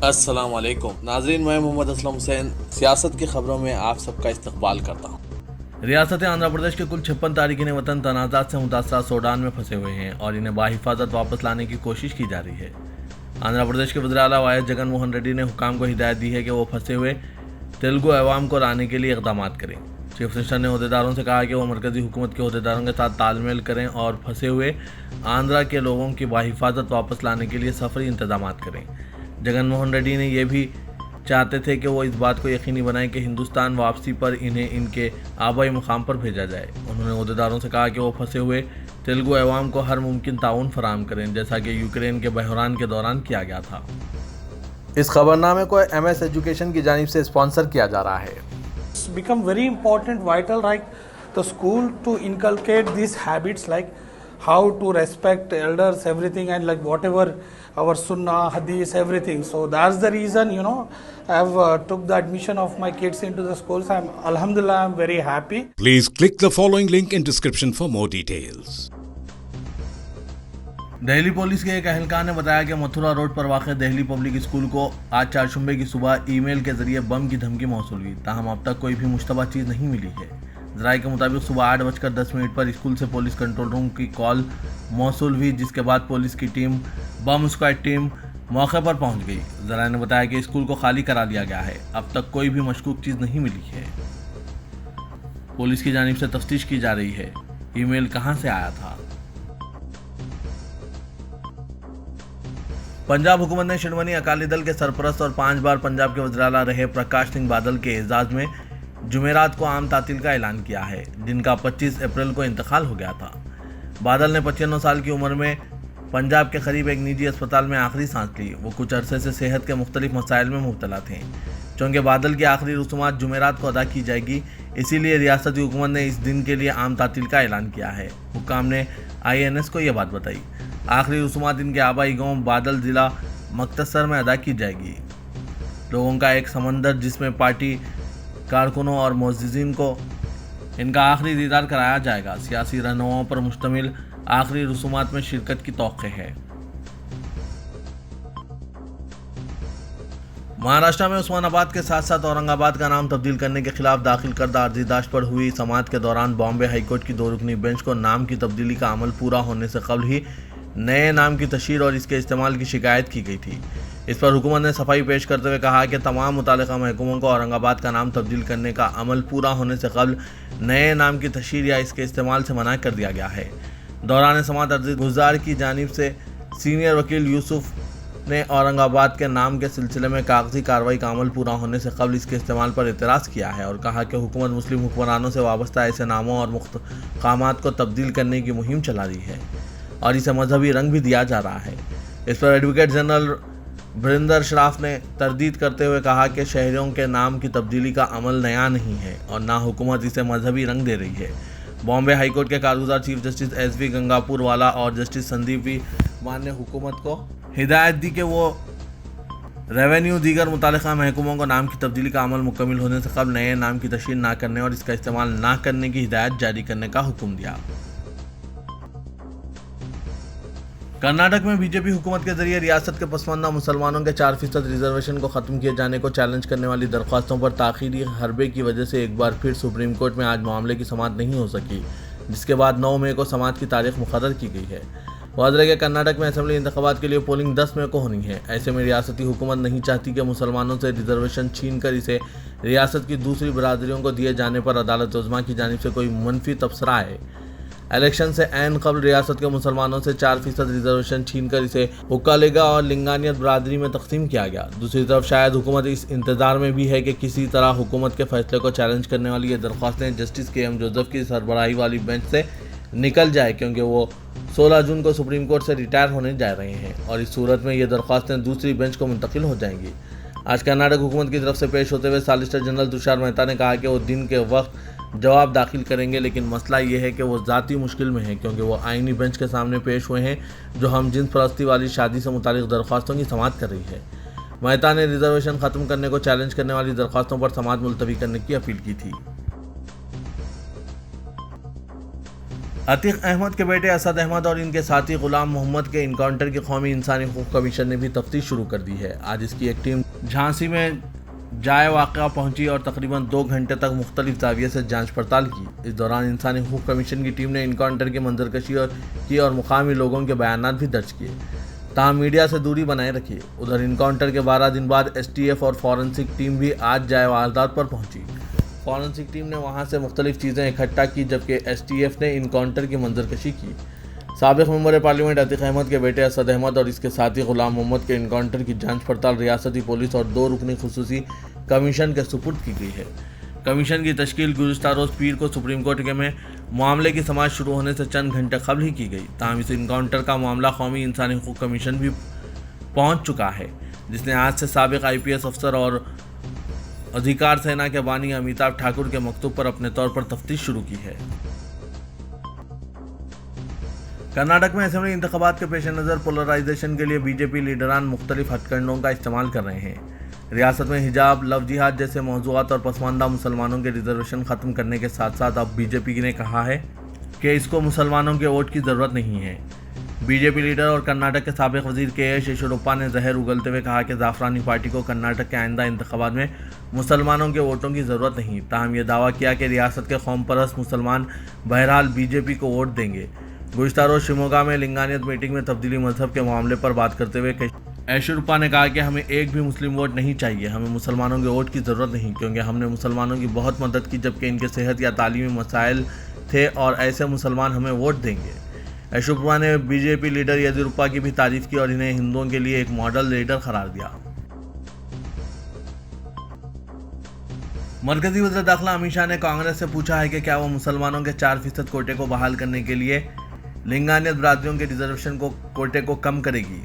अस्सलाम वालेकुम नाजरीन, मैं मोहम्मद असलम हुसैन सियासत की खबरों में आप सबका इस्तकबाल करता हूँ। रियासत आंध्र प्रदेश के कुल 56 तारकीन वतन तनाज़ात से मुतासरा सूडान में फंसे हुए हैं और इन्हें बाहिफाजत वापस लाने की कोशिश की जा रही है। आंध्र प्रदेश के वज़ीर आला वाई एस जगन मोहन रेड्डी ने हुकाम को हिदायत दी है कि वो फंसे हुए तेलुगु अवाम को लाने के लिए इक़दाम करें। चीफ मिनिस्टर ने अहदेदारों से कहा कि वो मरकज़ी हुकूमत के अहदेदारों के साथ तालमेल करें और फंसे हुए आंध्रा के लोगों की बाहिफाजत वापस लाने के लिए सफरी इंतजाम करें। जगन मोहन रेड्डी ने यह भी चाहते थे कि वो इस बात को यकीनी बनाएं कि हिंदुस्तान वापसी पर इन्हें इनके आबाई मुकाम पर भेजा जाए। उन्होंने अहदेदारों से कहा कि वो फंसे हुए तेलुगु अवाम को हर मुमकिन ताउन फराहम करें, जैसा कि यूक्रेन के बहरान के दौरान किया गया था। इस खबरनामे को MS एजुकेशन की जानिब से स्पॉन्सर किया जा रहा है। It's become very important, vital, like the school to inculcate these habits, like how to respect elders, everything, and like whatever our sunnah, hadith, everything. So that's the reason, I've took the admission of my kids into the schools. Alhamdulillah, I'm very happy. Please click the following link in description for more details. Delhi police के एक अहलकार ने बताया कि Mathura road पर वाक़ Delhi public school को आज चारशंबे की सुबह ईमेल के जरिए बम की धमकी मौसूल हुई, ताहम अब तक कोई भी मुश्तबा चीज़ नहीं मिली है। ज़राए के मुताबिक सुबह 8:10 पर स्कूल से पुलिस कंट्रोल रूम की कॉल मौसूल हुई, जिसके बाद पुलिस की टीम, बम स्क्वाड टीम मौके पर पहुंच गई। ज़राए ने बताया कि स्कूल को खाली करा लिया गया है, अब तक कोई भी मशकूक चीज़ नहीं मिली है। पुलिस की जानिब से तफ्तीश की जा रही है ईमेल कहां से आया था। पंजाब हुकूमत ने शिरोमणि अकाली दल के सरपरस्त और 5 बार पंजाब के वज़ीर आला रहे प्रकाश सिंह बादल के एजाज़ में जुमेरात को आम तातील का ऐलान किया है, जिनका 25 अप्रैल को इंतकाल हो गया था। बादल ने 95 साल की उम्र में पंजाब के करीब एक निजी अस्पताल में आखिरी सांस ली। वो कुछ अरसे से सेहत के मुख्तलिफ मसाइल में मुब्तला थे। चूँकि बादल की आखिरी रसूमात जुमेरात को अदा की जाएगी, इसीलिए रियासती हुकूमत ने इस दिन के लिए आम तातील का ऐलान किया है। हुक्काम ने INS को यह बात बताई। आखिरी रसूमात इनके आबाई गांव बादल ज़िला मख्तसर में अदा की जाएगी। लोगों का एक समंदर जिसमें पार्टी कारकुनों और मोअज़्ज़िज़ीन को इनका आखिरी दीदार कराया जाएगा। सियासी रहनुमाओं पर मुश्तमिल आखिरी रसूमात में शिरकत की तौक़्क़े है। महाराष्ट्र में उस्मानाबाद के साथ साथ औरंगाबाद का नाम तब्दील करने के खिलाफ दाखिल करदा अर्जीदाश्त पर हुई समाअत के दौरान बॉम्बे हाईकोर्ट की 2 रुकनी बेंच को नाम की तब्दीली का अमल पूरा होने से कबल ही नए नाम की तशहीर और इसके इस्तेमाल की शिकायत की गई थी। इस पर हुकूमत ने सफाई पेश करते हुए कहा कि तमाम मुतालिका महकूमों को औरंगाबाद का नाम तब्दील करने का अमल पूरा होने से कबल नए नाम की तशहीर या इसके इस्तेमाल से मना कर दिया गया है। दौरान समाअत अर्जी गुजार की जानिब से सीनियर वकील यूसुफ ने औरंगाबाद के नाम के सिलसिले में कागजी कार्रवाई का अमल पूरा होने से कबल इसके इस्तेमाल पर एतराज़ किया है और कहा कि हुकूमत मुस्लिम हुक्मरानों से वाबस्ता ऐसे नामों और मुक़ामात को तब्दील करने की मुहिम चला रही है और इसे मजहबी रंग भी दिया जा रहा है। इस पर एडवोकेट जनरल वरिंदर शराफ ने तरदीद करते हुए कहा कि शहरों के नाम की तब्दीली का अमल नया नहीं है और ना हुकूमत इसे मजहबी रंग दे रही है। बॉम्बे हाईकोर्ट के कारगुजार चीफ जस्टिस SV गंगापुर वाला और जस्टिस संदीप V मान ने हुकूमत को हिदायत दी कि वो रेवेन्यू दीगर मुतालिका महकूमों को नाम की तब्दीली का अमल मुकम्मल होने से कबल नए नाम की तशहीर ना करने और इसका इस्तेमाल ना करने की हिदायत जारी करने का हुक्म दिया। कर्नाटक में बीजेपी हुकूमत के जरिए रियासत के पसमानदा मुसलमानों के 4% रिजर्वेशन को ख़त्म किए जाने को चैलेंज करने वाली दरख्वास्तों पर ताख़ीरी हरबे की वजह से एक बार फिर सुप्रीम कोर्ट में आज मामले की समाअत नहीं हो सकी, जिसके बाद 9 मई को समाअत की तारीख मुक़र्रर की गई है। वाज़ेह है कि कर्नाटक में असेंबली इंतख़ाबात के लिए पोलिंग 10 मई को होनी है। ऐसे में रियासती हुकूमत नहीं चाहती कि मुसलमानों से रिजर्वेशन छीन कर इसे रियासत की दूसरी बरादरियों को दिए जाने पर अदालत उज़्मा की जानिब से कोई मनफी तबसरा आए। इलेक्शन से ऐन कबल रियासत के मुसलमानों से 4% रिजर्वेशन छीनकर इसे हुक्का और लिंगानियत बरादरी में तकसीम किया गया। दूसरी तरफ शायद हुकूमत इस इंतज़ार में भी है कि किसी तरह हुकूमत के फैसले को चैलेंज करने वाली ये दरख्वास्तें जस्टिस KM जोसेफ की सरबराही वाली बेंच से निकल जाए, क्योंकि वो 16 जून को सुप्रीम कोर्ट से रिटायर होने जा रहे हैं और इस सूरत में ये दरख्वास्तें दूसरी बेंच को मुंतकिल हो जाएंगी। आज कर्नाटक हुकूमत की तरफ से पेश होते हुए सॉलिसिटर जनरल तुषार मेहता ने कहा कि वो दिन के वक्त जवाब दाखिल करेंगे, लेकिन मसला ये है कि वो ज़ाती मुश्किल में है क्योंकि वो आईनी बेंच के सामने पेश हुए हैं जो हम जिन्स परस्ती वाली शादी से मुतालिक दरख्वास्तों की समाअत कर रही है। मेहता ने रिजर्वेशन ख़त्म करने को चैलेंज करने वाली दरख्वास्तों पर समाअत मुलतवी करने की अपील की थी। अतीक अहमद के बेटे असद अहमद और इनके साथी गुलाम मोहम्मद के इनकाउंटर की कौमी इंसानी हकूक़ कमीशन ने भी तफ्तीश शुरू कर दी है। आज इसकी एक टीम झांसी में जाए वाक़या पहुंची और तकरीबन 2 घंटे तक मुख्तलिफ ज़ाविये से जांच पड़ताल की। इस दौरान इंसानी हकूक़ कमीशन की टीम ने इनकाउंटर की मंजरकशी की और मुकामी लोगों के बयानात भी दर्ज किए, ताहम मीडिया से दूरी बनाए रखी। उधर इनकाउंटर के 12 दिन बाद STF और फॉरेंसिक टीम भी आज जाए वारदात पर पहुंची। फॉरेंसिक टीम ने वहां से मुख्तलिफ चीज़ें इकट्ठा की, जबकि STF ने इनकाउंटर की मंजरकशी की। साबिक़ मेंबर पार्लियामेंट अतीक अहमद के बेटे असद अहमद और इसके साथी गुलाम मोहम्मद के इनकाउंटर की जांच पड़ताल रियासती पुलिस और 2 रुकनी खुसूसी कमीशन के सुपुर्द की गई है। कमीशन की तश्कील गुज़िश्ता रोज़ पीर को सुप्रीम कोर्ट में मामले की समाअत शुरू होने से चंद घंटे कबल ही की गई। ताहम इस इनकाउंटर का मामला कौमी इंसानी हकूक़ कमीशन भी पहुँच चुका है, जिसने आज से साबिक़ IPS अफसर और अधिकार सेना के बानी अमिताभ ठाकुर के मकतूब पर अपने तौर पर तफ्तीश शुरू की है। कर्नाटक में असेंबली इंतखाबात के पेश नज़र पोलराइजेशन के लिए बीजेपी लीडरान मुख्तलिफ हथकंडों का इस्तेमाल कर रहे हैं। रियासत में हिजाब, लव जिहाद जैसे मौज़ूआत और पसमानदा मुसलमानों के रिजर्वेशन ख़त्म करने के साथ साथ अब बीजेपी ने कहा है कि इसको मुसलमानों के वोट की ज़रूरत नहीं है। बीजेपी लीडर और कर्नाटक के साबिक़ वज़ीर KS येशुरप्पा ने जहर उगलते हुए कहा कि ज़ाफ़रानी पार्टी को कर्नाटक के आइंदा इंतखाबात में मुसलमानों के वोटों की ज़रूरत नहीं। ताहम यह दावा किया कि रियासत के कौम परस्त मुसलमान बहरहाल बीजेपी को वोट देंगे। गुज़िश्ता रोज़ शिमोगा में लिंगानियत मीटिंग में तब्दीली मजहब के मामले पर बात करते हुए येशुरप्पा ने कहा कि हमें एक भी मुस्लिम वोट नहीं चाहिए, हमें मुसलमानों के वोट की ज़रूरत नहीं, क्योंकि हमने मुसलमानों की बहुत मदद की जबकि इनके सेहत या तालीमी मसाइल थे और ऐसे मुसलमान हमें वोट देंगे। येशुरप्पा ने बीजेपी लीडर येदियुरप्पा की भी तारीफ की और इन्हें हिंदुओं के लिए एक मॉडल लीडर करार दिया। मरकजी वज़ीर दाखिला अमित शाह ने कांग्रेस से पूछा है कि क्या वो मुसलमानों के 4% कोटे को बहाल करने के लिए लिंगानियत बरादरियों के रिजर्वेशन कोटे को कम करेगी।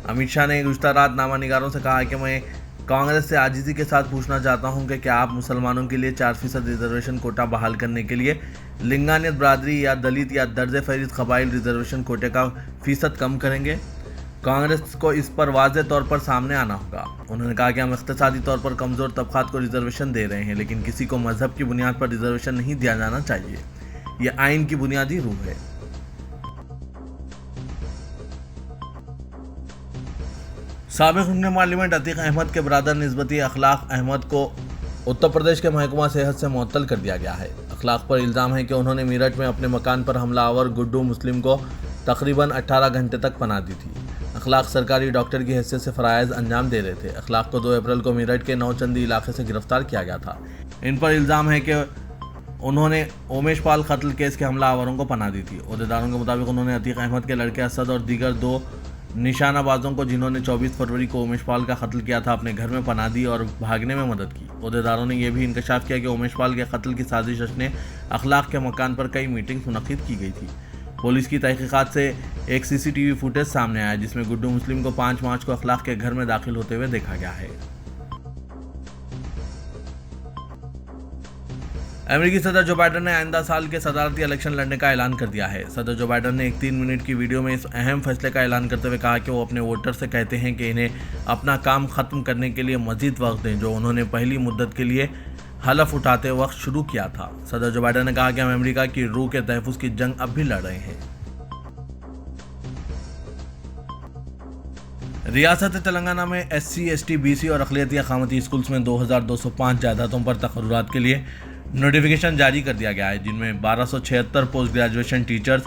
अमित शाह ने गुज़िश्ता रात नामा निगारों से कहा कि मैं कांग्रेस से आजिज़ी के साथ पूछना चाहता हूं कि क्या आप मुसलमानों के लिए 4% रिजर्वेशन कोटा बहाल करने के लिए लिंगानियत बरादरी या दलित या दर्ज फहरिस्त कबाइल रिजर्वेशन कोटे का फीसद कम करेंगे। कांग्रेस को इस पर वाज़ेह तौर पर सामने आना होगा। उन्होंने कहा कि हम इक़्तिसादी तौर पर कमज़ोर तबक़ात को रिजर्वेशन दे रहे हैं, लेकिन किसी को मजहब की बुनियाद पर रिजर्वेशन नहीं दिया जाना चाहिए। यह आइन की बुनियादी रूह है। साबिक़ रुकन पार्लियामेंट अतीक अहमद के बरादर निस्बती अखलाक अहमद को उत्तर प्रदेश के महकमा सेहत से मुअत्तल कर दिया गया है। अखलाक पर इल्ज़ाम है कि उन्होंने मेरठ में अपने मकान पर हमलावर गुड्डू मुस्लिम को तकरीबन 18 घंटे तक पनाह दी थी। अखलाक सरकारी डॉक्टर की हैसियत से फ़राइज़ अंजाम दे रहे थे। अखलाक को 2 अप्रैल को मेरठ के नौचंदी इलाके से गिरफ्तार किया गया था। इन पर इल्ज़ाम है कि उन्होंने उमेश पाल कत्ल केस के हमलावरों को पनाह दी थी। ओहदेदारों के मुताबिक उन्होंने अतीक अहमद के लड़के असद और दीगर 2 निशानाबाजों को, जिन्होंने 24 फरवरी को उमेश पाल का कत्ल किया था, अपने घर में पनाह दी और भागने में मदद की। ओहदेदारों ने यह भी इंकशाफ किया कि उमेश पाल के कत्ल की साजिश रचने अखलाक के मकान पर कई मीटिंग्स मुनक़िद की गई थी। पुलिस की तहक़ीक़ात से एक CCTV फुटेज सामने आया जिसमें गुड्डू मुस्लिम को 5 मार्च को अखलाक के घर में दाखिल होते हुए देखा गया है। अमेरिकी सदर जो बाइडन ने आइंदा साल के सदारती इलेक्शन लड़ने का ऐलान कर दिया है। सदर जो बाइडन ने एक 3 मिनट की वीडियो में इस अहम फैसले का ऐलान करते हुए कहा कि वो अपने वोटर से कहते हैं कि इन्हें अपना काम ख़त्म करने के लिए मज़ीद वक्त दें, जो उन्होंने पहली मुद्दत के लिए हलफ उठाते वक्त शुरू किया था। सदर जो बाइडन ने कहा कि हम अमेरिका की रूह के तहफ़्फ़ुज़ की जंग अब भी लड़ रहे हैं। रियासत तेलंगाना में SC, ST, BC और अक़लियती अक़ामती स्कूल्स में 2205 जायदादों पर तक़र्रुरात के लिए नोटिफिकेशन जारी कर दिया गया है, जिनमें 1276 पोस्ट ग्रेजुएशन टीचर्स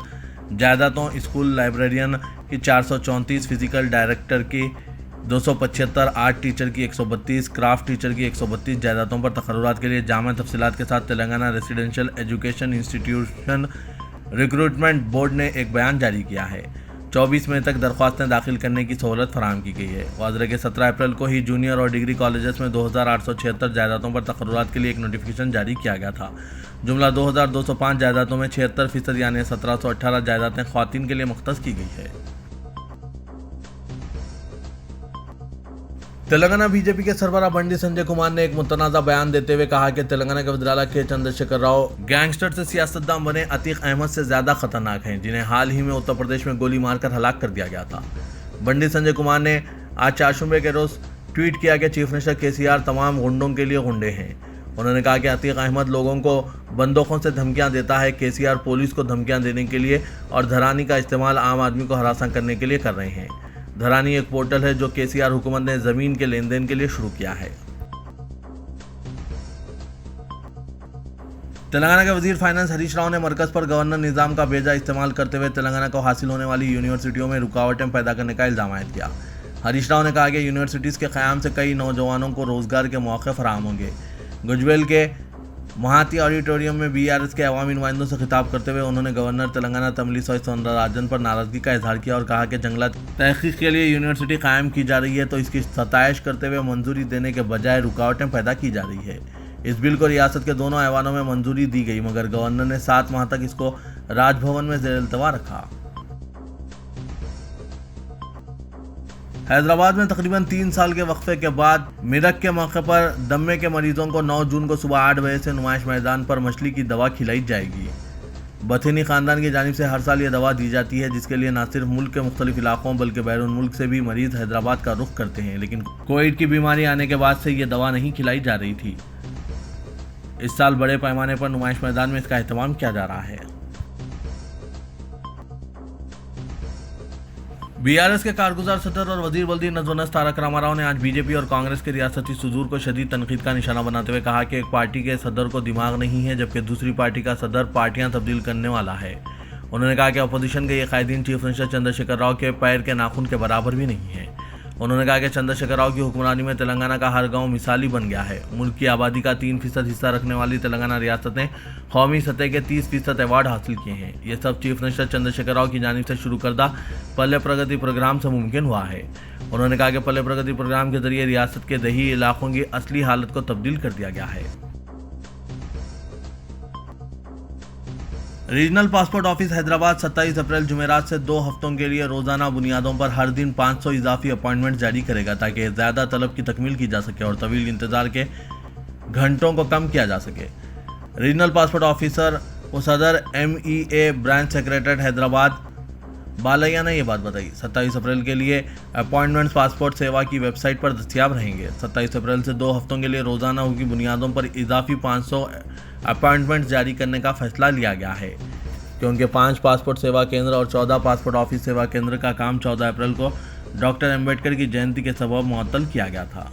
जायदादों, स्कूल लाइब्रेरियन की 434, फिजिकल डायरेक्टर की 275, आर्ट टीचर की 132, क्राफ्ट टीचर की 132 जायदादों पर तक़र्रुरात के लिए जामा तफसीलात के साथ Telangana residential education institution recruitment board ने एक बयान जारी किया है। 24 मई तक दरख्वास्तें दाखिल करने की सहूलत फराहम की गई है। वाज़ह के 17 अप्रैल को ही जूनियर और डिग्री कॉलेजेस में 2876 जायदादों पर तक़र्रुरात के लिए एक नोटिफिकेशन जारी किया गया था। जुमला 2205 जायदादों में 76% यानी 1718 जायदादें ख़वातीन के लिए मुख्तस की गई है। तेलंगाना बीजेपी के सरबराह बंडी संजय कुमार ने एक मुतनाज़ा बयान देते हुए कहा कि तेलंगाना के वज़ीर के चंद्रशेखर राव गैंगस्टर से सियासतदान बने अतीक अहमद से ज़्यादा खतरनाक हैं, जिन्हें हाल ही में उत्तर प्रदेश में गोली मारकर हलाक कर दिया गया था। बंडी संजय कुमार ने आज 4 शुबे के रोज़ ट्वीट किया कि चीफ मिनिस्टर KCR तमाम गुंडों के लिए गुंडे हैं। उन्होंने कहा कि अतीक अहमद लोगों को बंदूकों से धमकियां देता है, केसीआर पुलिस को धमकियां देने के लिए और धरानी का इस्तेमाल आम आदमी को हरासा करने के लिए कर रहे हैं। धरानी एक पोर्टल है जो केसीआर हुकूमत ने जमीन के लेन देन के लिए शुरू किया है। तेलंगाना के वजीर फाइनेंस हरीश राव ने मरकज पर गवर्नर निज़ाम का बेजा इस्तेमाल करते हुए तेलंगाना को हासिल होने वाली यूनिवर्सिटियों में रुकावटें पैदा करने का इल्जाम आयद किया। हरीश राव ने कहा कि यूनिवर्सिटीज़ के क़याम से कई नौजवानों को रोज़गार के मौके फराहम होंगे। गुजवेल के महाती ऑडिटोरियम में बीआरएस के अवामी नुमाइंदों से खिताब करते हुए उन्होंने गवर्नर तेलंगाना तमिलिसाई सौंदरराजन पर नाराजगी का इजहार किया और कहा कि जंगलात तहकीक के लिए यूनिवर्सिटी कायम की जा रही है तो इसकी सताइश करते हुए मंजूरी देने के बजाय रुकावटें पैदा की जा रही है। इस बिल को रियासत के दोनों ऐवानों में मंजूरी दी गई, मगर गवर्नर ने 7 माह तक इसको राजभवन में ज़ेर-ए-इल्तवा रखा। हैदराबाद में तकरीबन 3 साल के वक्फे के बाद मिरक के मौके पर दम्मे के मरीजों को 9 जून को सुबह 8 बजे से नुमाइश मैदान पर मछली की दवा खिलाई जाएगी। बथेनी खानदान की जानिब से हर साल ये दवा दी जाती है, जिसके लिए न सिर्फ मुल्क के मुख्तलिफ इलाकों बल्कि बैरून मुल्क से भी मरीज हैदराबाद का रुख करते हैं, लेकिन कोविड की बीमारी आने के बाद से ये दवा नहीं खिलाई जा रही थी। इस साल बड़े पैमाने पर नुमाइश मैदान में इसका एहतमाम किया जा रहा है। बीआरएस के कारगुजार सदर और वजीर बल्दी नजर तारक रामाराव ने आज बीजेपी और कांग्रेस के रियासती सुदूर को शदीद तनकीद का निशाना बनाते हुए कहा कि एक पार्टी के सदर को दिमाग नहीं है जबकि दूसरी पार्टी का सदर पार्टियां तब्दील करने वाला है। उन्होंने कहा कि अपोजिशन के ये कायदीन चीफ मिनिस्टर चंद्रशेखर राव के पैर के नाखून के बराबर भी नहीं है। उन्होंने कहा कि चंद्रशेखर राव की हुक्मरानी में तेलंगाना का हर गांव मिसाली बन गया है। मुल्क की आबादी का 3% हिस्सा रखने वाली तेलंगाना रियासत ने कौमी सतह के 30% अवार्ड हासिल किए हैं। ये सब चीफ मिनिस्टर चंद्रशेखर राव की जानिब से शुरू करदा पल्ले प्रगति प्रोग्राम से मुमकिन हुआ है। उन्होंने कहा कि पल्ले प्रगति प्रोग्राम के जरिए रियासत के दही इलाकों की असली हालत को तब्दील कर दिया गया है। रीजनल पासपोर्ट ऑफिस हैदराबाद 27 अप्रैल जुमेरात से 2 हफ्तों के लिए रोजाना बुनियादों पर हर दिन 500 इजाफी अपॉइंटमेंट जारी करेगा ताकि ज़्यादा तलब की तकमील की जा सके और तवील इंतज़ार के घंटों को कम किया जा सके। रीजनल पासपोर्ट ऑफिसर व सदर MEA branch secretariat Hyderabad Balayya ने यह बात बताई। 27 अप्रैल के लिए अपॉइंटमेंट्स पासपोर्ट सेवा की वेबसाइट पर दस्तियाब रहेंगे। 27 अप्रैल से 2 हफ्तों के लिए रोजाना की बुनियादों पर इजाफी 500 अपॉइंटमेंट जारी करने का फैसला लिया गया है, क्योंकि 5 पासपोर्ट सेवा केंद्र और 14 पासपोर्ट ऑफिस सेवा केंद्र का काम 14 अप्रैल को डॉक्टर अम्बेडकर की जयंती के सबब मुअत्तल किया गया था।